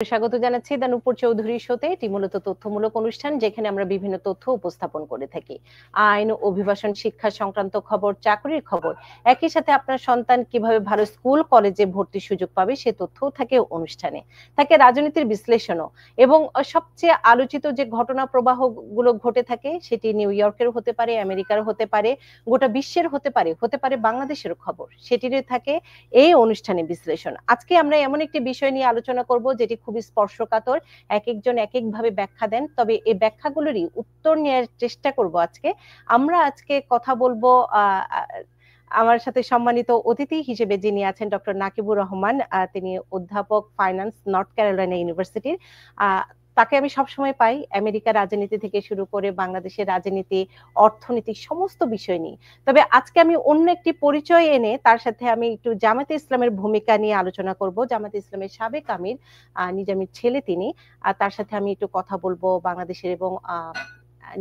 স্বাগত জানাচ্ছি দ্য নূপুর চৌধুরী শোতে। এটি মূলত তথ্যমূলক অনুষ্ঠান যেখানে আমরা বিভিন্ন তথ্য উপস্থাপন করে থাকি। আইন, অভিবাসন, শিক্ষা সংক্রান্ত খবর, চাকরির খবর, একই সাথে আপনার সন্তান কিভাবে ভালো স্কুল কলেজে ভর্তির সুযোগ পাবে সে তথ্যও থাকে অনুষ্ঠানে। থাকে রাজনীতির বিশ্লেষণও, এবং সবচেয়ে আলোচিত যে ঘটনা প্রবাহ গুলো ঘটে থাকে সেটি নিউ ইয়র্কের হতে পারে, আমেরিকার হতে পারে, গোটা বিশ্বের হতে পারে, বাংলাদেশের খবর, সেটিরই থাকে এই অনুষ্ঠানে বিশ্লেষণ। আজকে আমরা এমন একটি বিষয় নিয়ে আলোচনা করব যেটি খুবই স্পর্শকাতর। এক একজন এক একভাবে ব্যাখ্যা দেন, তবে এই ব্যাখ্যাগুলোরই উত্তর নেওয়ার চেষ্টা করব আজকে। আমরা আজকে কথা বলবো আমার সাথে সম্মানিত অতিথি হিসেবে যিনি আছেন ডক্টর নাকিবুর রহমান। তিনি অধ্যাপক ফাইন্যান্স, নর্থ ক্যারোলাইনা ইউনিভার্সিটির। তাকে আমি সবসময় পাই আমেরিকার রাজনীতি থেকে শুরু করে বাংলাদেশের রাজনীতি, অর্থনীতি, সমস্ত বিষয় নিয়ে। তবে আজকে আমি অন্য একটি পরিচয় এনে তার সাথে আমি একটু জামাতে ইসলামের ভূমিকা নিয়ে আলোচনা করব। জামাতে ইসলামের সাবেক আমির, নিজামীর ছেলে তিনি। তার সাথে আমি একটু কথা বলবো বাংলাদেশের, এবং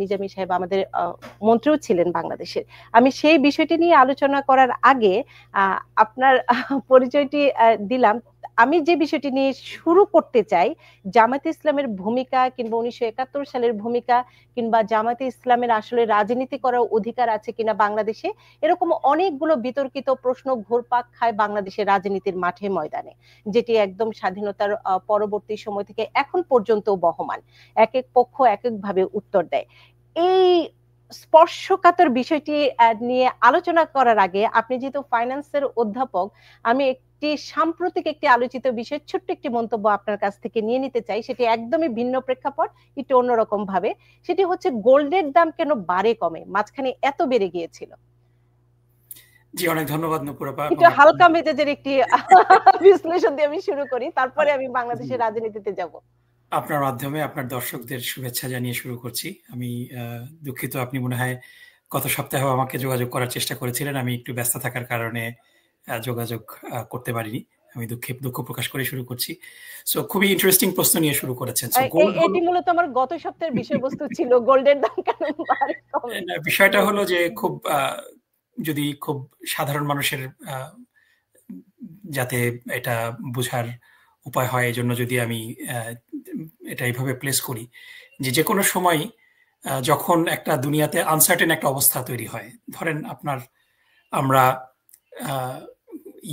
নিজামী সাহেব আমাদের মন্ত্রীও ছিলেন বাংলাদেশের। আমি সেই বিষয়টি নিয়ে আলোচনা করার আগে আপনার পরিচয়টি দিলাম। আমি যে বিষয়টি নিয়ে শুরু করতে চাই, জামাতে ইসলামের ভূমিকা, কিংবা 1971 সালের ভূমিকা, কিংবা জামাতে ইসলামের আসলে রাজনীতি করার অধিকার আছে কিনা বাংলাদেশে, এরকম অনেকগুলো বিতর্কিত প্রশ্ন ঘুরপাক খায় বাংলাদেশের রাজনীতির মাঠে ময়দানে, যেটি একদম স্বাধীনতার পরবর্তী সময় থেকে এখন পর্যন্ত বহমান। এক এক পক্ষ এক এক ভাবে উত্তর দেয়। এই স্পর্শকাতর বিষয়টি নিয়ে আলোচনা করার আগে, আপনি যেহেতু ফাইন্যান্সের অধ্যাপক, আমি সাম্প্রতিক একটি আলোচিত বিষয় ছোট্ট একটি মন্তব্য আপনার কাছ থেকে নিয়ে নিতে চাই। সেটি একদমই ভিন্ন প্রেক্ষাপট, একটু অন্যরকম ভাবে। সেটি হচ্ছে গোল্ডের দাম কেন বাড়ে কমে, মাঝখানে এত বেড়ে গিয়েছিল। জি, অনেক ধন্যবাদ নূপুর আপা। একটু হালকা মেজাজের একটি বিশ্লেষণ দিয়ে আমি শুরু করি, তারপরে আমি বাংলাদেশের রাজনীতিতে যাব। আপনার মাধ্যমে আপনার দর্শকদের শুভেচ্ছা জানিয়ে শুরু করছি। আমি দুঃখিত, আপনি মনে হয় গত সপ্তাহে আমাকে যোগাযোগ করার চেষ্টা করেছিলেন, আমি একটু ব্যস্ত থাকার কারণে যোগাযোগ করতে পারিনি। আমি দুঃখ প্রকাশ করে শুরু করছি। সো খুবই ইন্টারেস্টিং প্রশ্ন নিয়ে শুরু করেছেন। এটি মূলত আমার গত সপ্তাহের বিষয়বস্তু ছিল, গোল্ডের দাম কেন বাড়ে কমে। বিষয়টা হলো যে যদি খুব সাধারণ মানুষের যাতে এটা বোঝার উপায় হয়, এজন্য যদি আমি এটা এইভাবে প্লেস করি যে কোনো সময় যখন একটা দুনিয়াতে আনসার্টেন একটা অবস্থা তৈরি হয়, ধরেন আমরা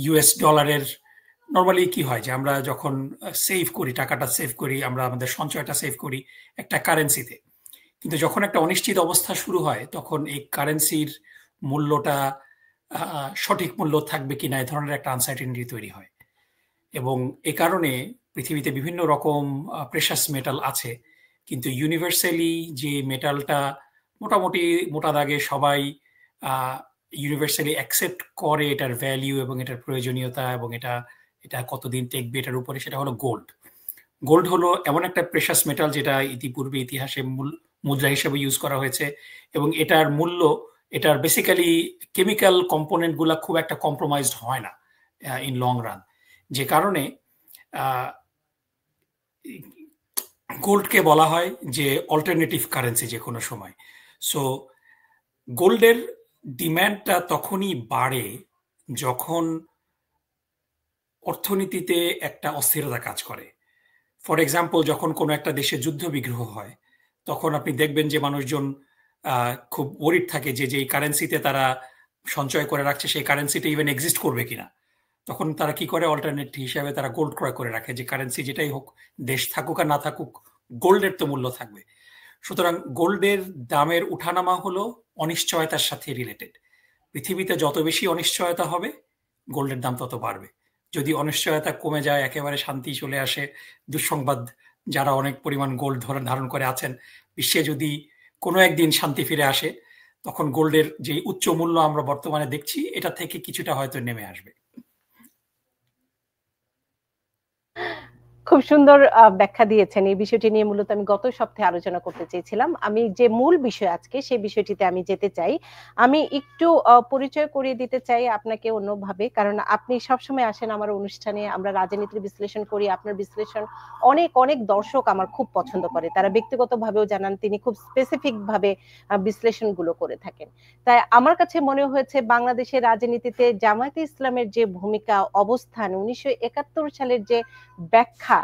ইউএস ডলারের নর্মালি কি হয় যে আমরা যখন সেভ করি, টাকাটা সেভ করি, আমরা আমাদের সঞ্চয়টা সেভ করি একটা কারেন্সিতে, কিন্তু যখন একটা অনিশ্চিত অবস্থা শুরু হয় তখন এই কারেন্সির মূল্যটা সঠিক মূল্য থাকবে কিনা এই ধরনের একটা আনসার্টেনিটি তৈরি হয়। এবং এ কারণে পৃথিবীতে বিভিন্ন রকম প্রেশাস মেটাল আছে, কিন্তু ইউনিভার্সালি যে মেটালটা মোটামুটি মোটা দাগে সবাই ইউনিভার্সালি অ্যাকসেপ্ট করে এটার ভ্যালিউ এবং এটার প্রয়োজনীয়তা এবং এটা কতদিন টেকবে এটার উপরে, সেটা হলো গোল্ড। গোল্ড হলো এমন একটা প্রেশাস মেটাল যেটা ইতিপূর্বে ইতিহাসে মুদ্রা হিসেবে ইউজ করা হয়েছে, এবং এটার মূল্য, এটার বেসিক্যালি কেমিক্যাল কম্পোনেন্ট গুলা খুব একটা কম্প্রোমাইজড হয় না ইন লং রান, যে কারণে গোল্ডকে বলা হয় যে অল্টারনেটিভ কারেন্সি যে কোনো সময়। সো গোল্ডের ডিম্যান্ডটা তখনই বাড়ে যখন অর্থনীতিতে একটা অস্থিরতা কাজ করে। ফর এক্সাম্পল, যখন কোনো একটা দেশে যুদ্ধ বিগ্রহ হয় তখন আপনি দেখবেন যে মানুষজন খুব ওরিড থাকে যে এই কারেন্সিতে তারা সঞ্চয় করে রাখছে সেই কারেন্সিটা ইভেন এক্সিস্ট করবে কিনা। তখন তারা কি করে, অল্টারনেট হিসাবে তারা গোল্ড ক্রয় করে রাখে, যে কারেন্সি যেটাই হোক, দেশ থাকুক আর না থাকুক, গোল্ডের তো মূল্য থাকবে। সুতরাং গোল্ডের দামের উঠানামা হলো অনিশ্চয়তার সাথে রিলেটেড। পৃথিবীতে যত বেশি অনিশ্চয়তা হবে গোল্ডের দাম তত বাড়বে। যদি অনিশ্চয়তা কমে যায়, একেবারে শান্তি চলে আসে, দুঃসংবাদ, যারা অনেক পরিমাণ গোল্ড ধারণ করে আছেন, বিশ্বে যদি কোনো একদিন শান্তি ফিরে আসে, তখন গোল্ডের যে উচ্চ মূল্য আমরা বর্তমানে দেখছি এটা থেকে কিছুটা হয়তো নেমে আসবে। খুব সুন্দর ব্যাখ্যা দিয়েছেন। এই বিষয়টি নিয়ে মূলত আমি গত সপ্তাহে আলোচনা করতে চেয়েছিলাম। আমি যে মূল বিষয় আজকে সেই বিষয়টিতে আমি যেতে চাই। আমি একটু পরিচয় করিয়ে দিতে চাই আপনাকে অন্যভাবে, কারণ আপনি সবসময় আসেন আমার অনুষ্ঠানে, আমরা রাজনীতির বিশ্লেষণ করি। আপনার বিশ্লেষণ অনেক অনেক দর্শক আমার খুব পছন্দ করে, তারা ব্যক্তিগতভাবেও জানান তিনি খুব স্পেসিফিক ভাবে বিশ্লেষণগুলো করে থাকেন। তাই আমার কাছে মনে হয়েছে বাংলাদেশের রাজনীতিতে জামায়াতে ইসলামের যে ভূমিকা, অবস্থান, 1971 সালের যে ব্যাখ্যা,